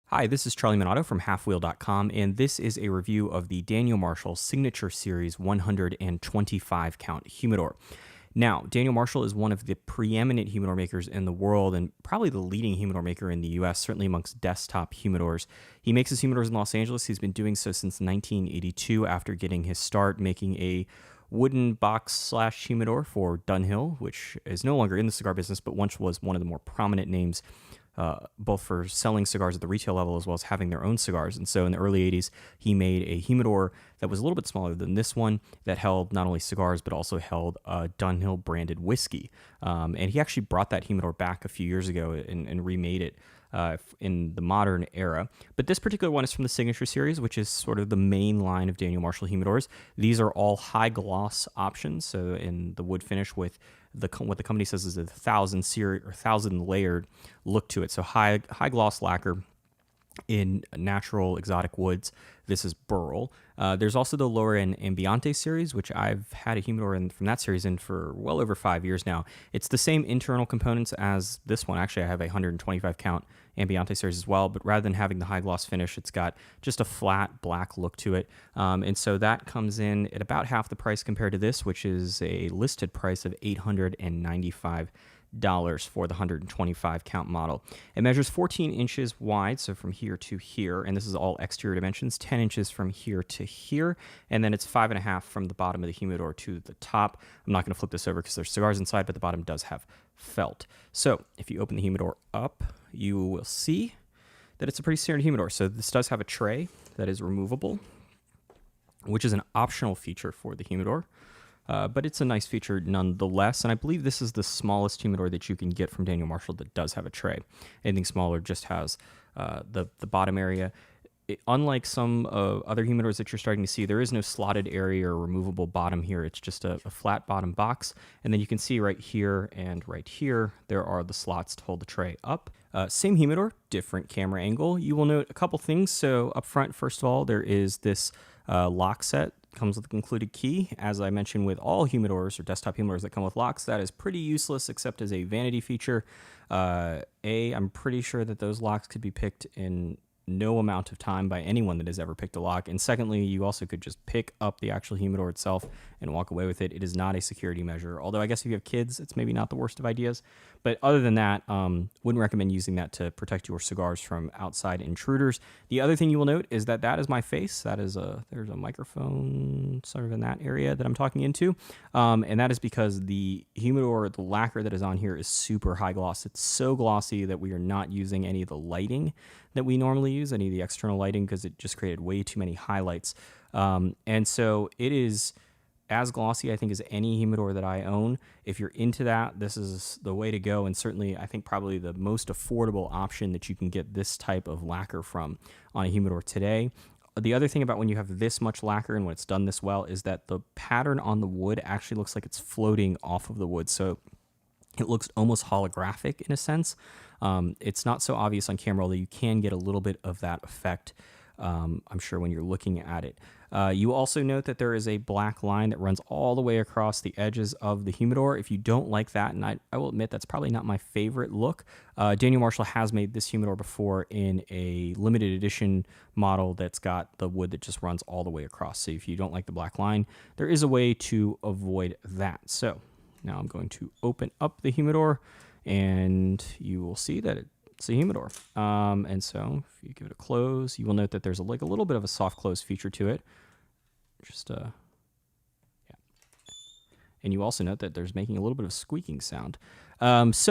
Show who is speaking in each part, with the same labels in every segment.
Speaker 1: Hi, this is Charlie Minato from halfwheel.com, and this is a review of the Daniel Marshall Signature Series 125 count humidor. Now, Daniel Marshall is one of the preeminent humidor makers in the world and probably the leading humidor maker in the U.S., certainly amongst desktop humidors. He makes his humidors in Los Angeles. He's been doing so since 1982 after getting his start making a wooden box / humidor for Dunhill, which is no longer in the cigar business, but once was one of the more prominent names both for selling cigars at the retail level as well as having their own cigars. And so in the early 80s, he made a humidor that was a little bit smaller than this one that held not only cigars, but also held Dunhill branded whiskey. And he actually brought that humidor back a few years ago and remade it in the modern era. But this particular one is from the Signature Series, which is sort of the main line of Daniel Marshall humidors. These are all high gloss options, so in the wood finish with what the company says is a 1,000 layered look to it. So high gloss lacquer in natural exotic woods. This is burl. There's also the lower end Ambiente series, which I've had a humidor from that series in for well over 5 years now. It's the same internal components as this one. Actually, I have a 125 count Ambiente series as well, but rather than having the high gloss finish, it's got just a flat black look to it. And so that comes in at about half the price compared to this, which is a listed price of $895 for the 125 count model. It measures 14 inches wide, so from here to here, and this is all exterior dimensions, 10 inches from here to here, and then it's 5.5 from the bottom of the humidor to the top. I'm not going to flip this over because there's cigars inside, but the bottom does have felt. So if you open the humidor up, you will see that it's a pretty standard humidor. So this does have a tray that is removable, which is an optional feature for the humidor. But it's a nice feature nonetheless, and I believe this is the smallest humidor that you can get from Daniel Marshall that does have a tray. Anything smaller just has the bottom area. Unlike some other humidors that you're starting to see, there is no slotted area or removable bottom here. It's just a flat bottom box, and then you can see right here and right here, there are the slots to hold the tray up. Same humidor, different camera angle. You will note a couple things. So up front, first of all, there is this lock set. Comes with an included key. As I mentioned with all humidors or desktop humidors that come with locks, that is pretty useless except as a vanity feature. I'm pretty sure that those locks could be picked in no amount of time by anyone that has ever picked a lock. And secondly, you also could just pick up the actual humidor itself and walk away with it. It is not a security measure. Although I guess if you have kids, it's maybe not the worst of ideas. But other than that, wouldn't recommend using that to protect your cigars from outside intruders. The other thing you will note is that is my face. There's a microphone sort of in that area that I'm talking into. And that is because the humidor, the lacquer that is on here is super high gloss. It's so glossy that we are not using any of the lighting that we normally use, any of the external lighting, because it just created way too many highlights. And so it is as glossy, I think, as any humidor that I own. If you're into that, this is the way to go, and certainly I think probably the most affordable option that you can get this type of lacquer from on a humidor today. The other thing about when you have this much lacquer and when it's done this well is that the pattern on the wood actually looks like it's floating off of the wood. So it looks almost holographic in a sense. It's not so obvious on camera, although you can get a little bit of that effect, I'm sure, when you're looking at it. You also note that there is a black line that runs all the way across the edges of the humidor. If you don't like that, and I will admit that's probably not my favorite look, Daniel Marshall has made this humidor before in a limited edition model that's got the wood that just runs all the way across. So if you don't like the black line, there is a way to avoid that. So now I'm going to open up the humidor, and you will see that it's a humidor. And so if you give it a close, you will note that there's a little bit of a soft close feature to it. Yeah. And you also note that there's making a little bit of squeaking sound. As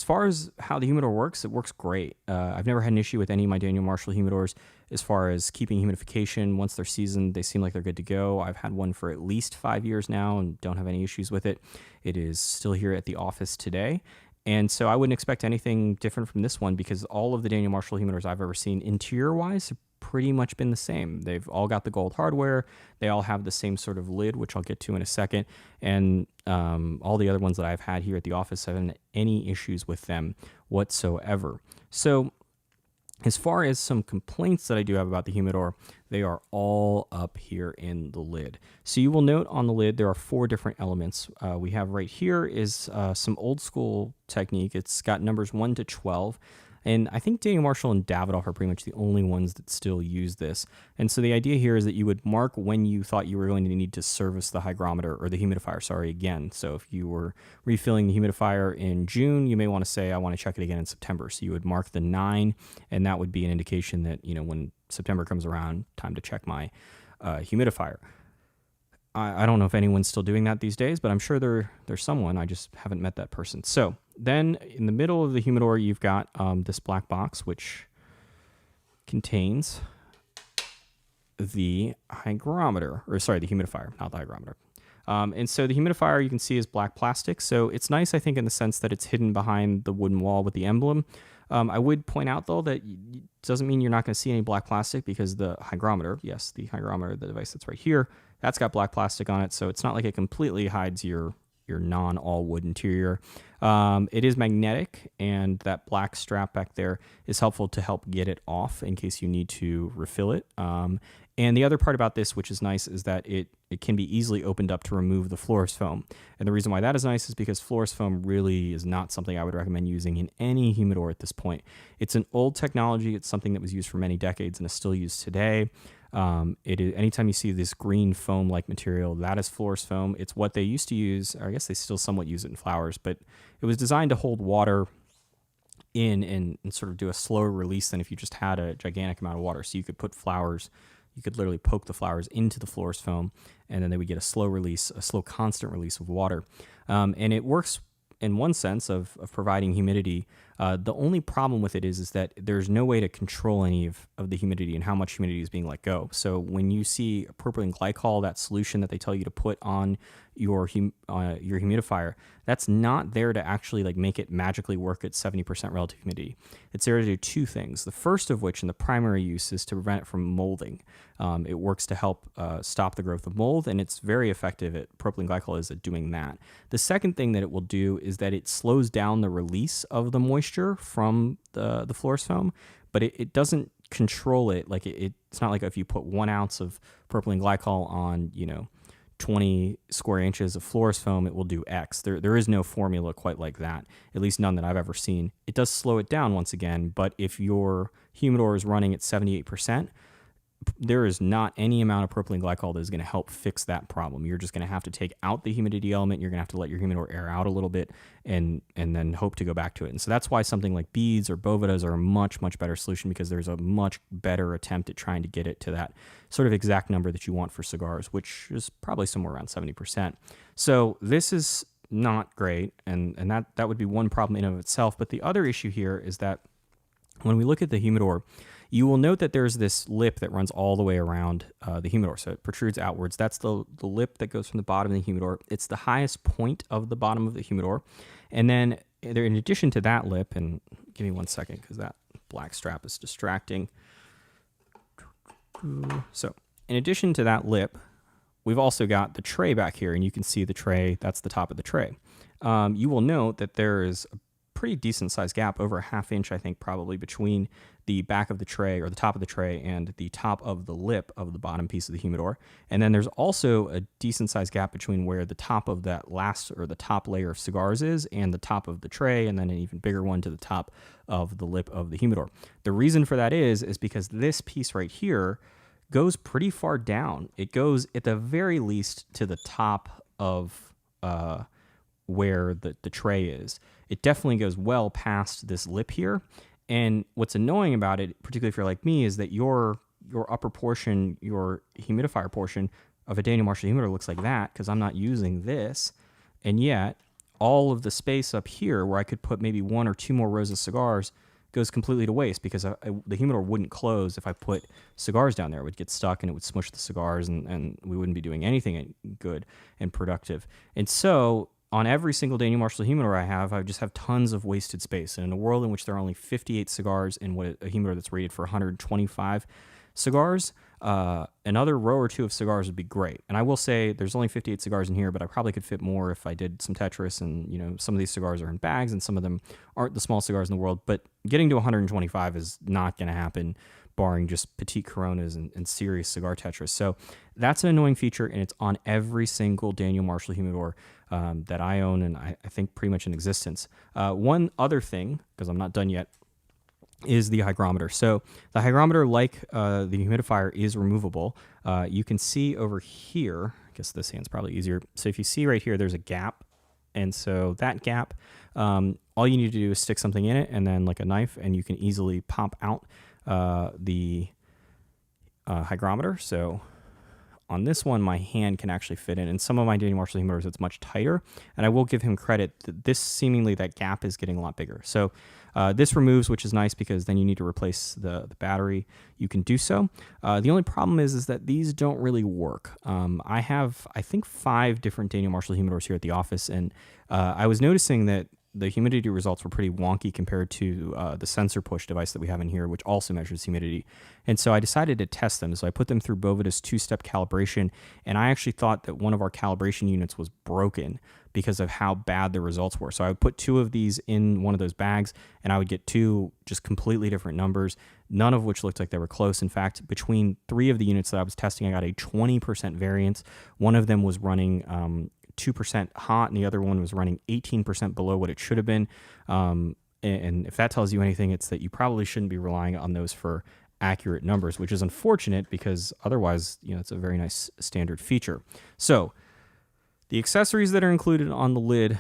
Speaker 1: far as how the humidor works, it works great. I've never had an issue with any of my Daniel Marshall humidors as far as keeping humidification. Once they're seasoned, they seem like they're good to go. I've had one for at least 5 years now and don't have any issues with it. It is still here at the office today. And so I wouldn't expect anything different from this one because all of the Daniel Marshall humidors I've ever seen interior-wise have pretty much been the same. They've all got the gold hardware. They all have the same sort of lid, which I'll get to in a second. And all the other ones that I've had here at the office haven't had any issues with them whatsoever. So as far as some complaints that I do have about the humidor, they are all up here in the lid. So you will note on the lid there are 4 different elements. We have right here is some old school technique. It's got numbers 1 to 12. And I think Daniel Marshall and Davidoff are pretty much the only ones that still use this. And so the idea here is that you would mark when you thought you were going to need to service the hygrometer or the humidifier, again. So if you were refilling the humidifier in June, you may want to say, I want to check it again in September. So you would mark the 9, and that would be an indication that, when September comes around, time to check my humidifier. I don't know if anyone's still doing that these days, but I'm sure there's someone. I just haven't met that person. So then in the middle of the humidor, you've got this black box, which contains the hygrometer, the humidifier, not the hygrometer. And so the humidifier, you can see, is black plastic. So it's nice, I think, in the sense that it's hidden behind the wooden wall with the emblem. I would point out, though, that it doesn't mean you're not going to see any black plastic, because the hygrometer, the hygrometer, the device that's right here, that's got black plastic on it. So it's not like it completely hides your non-all wood interior. It is magnetic, and that black strap back there is helpful to help get it off in case you need to refill it. And the other part about this, which is nice, is that it can be easily opened up to remove the florist foam. And the reason why that is nice is because florist foam really is not something I would recommend using in any humidor at this point. It's an old technology. It's something that was used for many decades and is still used today. Anytime you see this green foam-like material, that is florist foam. It's what they used to use, or I guess they still somewhat use it in flowers, but it was designed to hold water in and sort of do a slower release than if you just had a gigantic amount of water. So you could put flowers, you could literally poke the flowers into the florist foam, and then they would get a slow release, a slow constant release of water. And it works in one sense of providing humidity. The only problem with it is that there's no way to control any of the humidity and how much humidity is being let go. So when you see propylene glycol, that solution that they tell you to put on your humidifier, that's not there to actually make it magically work at 70% relative humidity. It's there to do two things. The first of which, and the primary use, is to prevent it from molding. It works to help stop the growth of mold, and it's very effective propylene glycol is at doing that. The second thing that it will do is that it slows down the release of the moisture from the florist foam, but it doesn't control it. It's not like if you put 1 ounce of propylene glycol on 20 square inches of florist foam, it will do X. There is no formula quite like that, at least none that I've ever seen. It does slow it down once again, but if your humidor is running at 78%, there is not any amount of propylene glycol that is going to help fix that problem. You're just going to have to take out the humidity element. You're going to have to let your humidor air out a little bit and then hope to go back to it. And so that's why something like beads or Bovedas are a much, much better solution, because there's a much better attempt at trying to get it to that sort of exact number that you want for cigars, which is probably somewhere around 70%. So this is not great, and that would be one problem in and of itself. But the other issue here is that when we look at the humidor, you will note that there's this lip that runs all the way around the humidor, so it protrudes outwards. That's the lip that goes from the bottom of the humidor. It's the highest point of the bottom of the humidor. And then in addition to that lip, and give me 1 second because that black strap is distracting. So in addition to that lip, we've also got the tray back here, and you can see the tray. That's the top of the tray. You will note that there is a pretty decent sized gap, over a ½ inch, I think, probably, between the back of the tray, or the top of the tray, and the top of the lip of the bottom piece of the humidor. And then there's also a decent sized gap between where the top of that the top layer of cigars is and the top of the tray, and then an even bigger one to the top of the lip of the humidor. The reason for that is because this piece right here goes pretty far down. It goes at the very least to the top of where the tray is. It definitely goes well past this lip here. And what's annoying about it, particularly if you're like me, is that your upper portion, your humidifier portion of a Daniel Marshall humidor looks like that, because I'm not using this. And yet all of the space up here where I could put maybe 1 or 2 more rows of cigars goes completely to waste, because the humidor wouldn't close if I put cigars down there. It would get stuck and it would smush the cigars, and we wouldn't be doing anything good and productive. And so on every single Daniel Marshall humidor I just have tons of wasted space. And in a world in which there are only 58 cigars in a humidor that's rated for 125 cigars, another row or 2 of cigars would be great. And I will say there's only 58 cigars in here, but I probably could fit more if I did some Tetris. And some of these cigars are in bags, and some of them aren't the small cigars in the world. But getting to 125 is not going to happen, barring just petite Coronas and serious cigar Tetris. So that's an annoying feature, and it's on every single Daniel Marshall humidor that I own, and I think pretty much in existence. One other thing, because I'm not done yet, is the hygrometer. So the hygrometer, like the humidifier, is removable. You can see over here, I guess this hand's probably easier. So if you see right here, there's a gap. And so that gap, all you need to do is stick something in it and then like a knife, and you can easily pop out the hygrometer. So on this one, my hand can actually fit in. And some of my Daniel Marshall humidors, it's much tighter. And I will give him credit that this seemingly that gap is getting a lot bigger. So this removes, which is nice because then you need to replace the battery. You can do so. The only problem is that these don't really work. I have, I think, 5 different Daniel Marshall humidors here at the office. And I was noticing that the humidity results were pretty wonky compared to the sensor push device that we have in here, which also measures humidity. And so I decided to test them. So I put them through Bovida's 2-step calibration, and I actually thought that one of our calibration units was broken because of how bad the results were. So I would put 2 of these in one of those bags, and I would get 2 just completely different numbers, none of which looked like they were close. In fact, between 3 of the units that I was testing, I got a 20% variance. One of them was running 2% hot, and the other one was running 18% below what it should have been. And if that tells you anything, it's that you probably shouldn't be relying on those for accurate numbers, which is unfortunate because otherwise, it's a very nice standard feature. So the accessories that are included on the lid,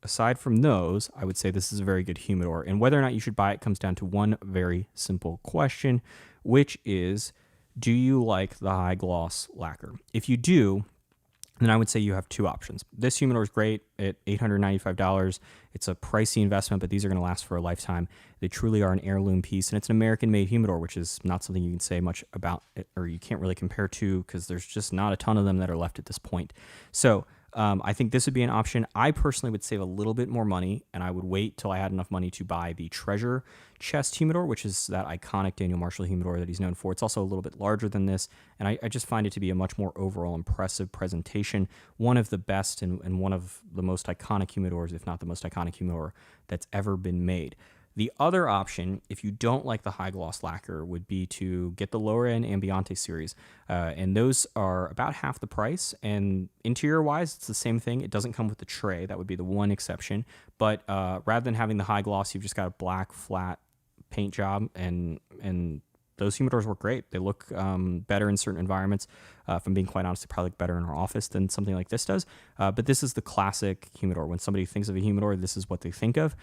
Speaker 1: aside from those, I would say this is a very good humidor. And whether or not you should buy it comes down to one very simple question, which is, do you like the high gloss lacquer? If you do, then I would say you have 2 options. This humidor is great at $895. It's a pricey investment, but these are going to last for a lifetime. They truly are an heirloom piece, and it's an American-made humidor, which is not something you can say much about, or you can't really compare to, because there's just not a ton of them that are left at this point. So I think this would be an option. I personally would save a little bit more money, and I would wait till I had enough money to buy the Treasure Chest humidor, which is that iconic Daniel Marshall humidor that he's known for. It's also a little bit larger than this, and I just find it to be a much more overall impressive presentation. One of the best and one of the most iconic humidors, if not the most iconic humidor that's ever been made. The other option, if you don't like the high gloss lacquer, would be to get the lower end Ambiente series. And those are about half the price. And interior wise, it's the same thing. It doesn't come with the tray. That would be the one exception. But rather than having the high gloss, you've just got a black flat paint job. And those humidors work great. They look better in certain environments. If I'm being quite honest, they probably look better in our office than something like this does. But this is the classic humidor. When somebody thinks of a humidor, this is what they think of.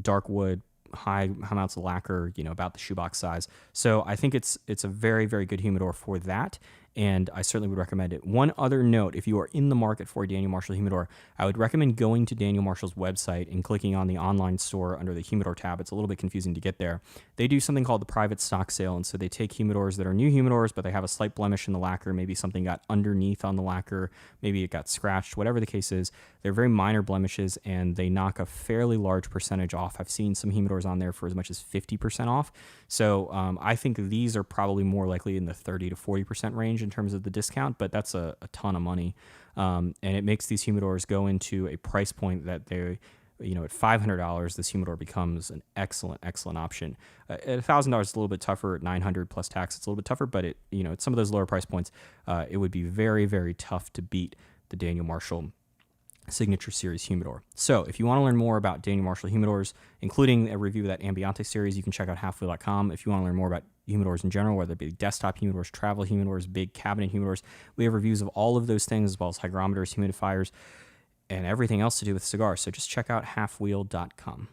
Speaker 1: Dark wood, high amounts of lacquer, about the shoebox size. So I think it's a very, very good humidor for that, and I certainly would recommend it. One other note, if you are in the market for a Daniel Marshall humidor, I would recommend going to Daniel Marshall's website and clicking on the online store under the humidor tab. It's a little bit confusing to get there. They do something called the private stock sale, and so they take humidors that are new humidors, but they have a slight blemish in the lacquer. Maybe something got underneath on the lacquer, maybe it got scratched, whatever the case is. They're very minor blemishes, and they knock a fairly large percentage off. I've seen some humidors on there for as much as 50% off. So I think these are probably more likely in the 30 to 40% range in terms of the discount, but that's a ton of money. And it makes these humidors go into a price point that they, at $500, this humidor becomes an excellent, excellent option. At $1,000, it's a little bit tougher. At $900 plus tax, it's a little bit tougher, but at some of those lower price points, it would be very, very tough to beat the Daniel Marshall Signature Series humidor. So if you want to learn more about Daniel Marshall humidors, including a review of that Ambiente series, you can check out halfwheel.com. If you want to learn more about humidors in general, whether it be desktop humidors, travel humidors, big cabinet humidors, we have reviews of all of those things, as well as hygrometers, humidifiers, and everything else to do with cigars. So just check out halfwheel.com.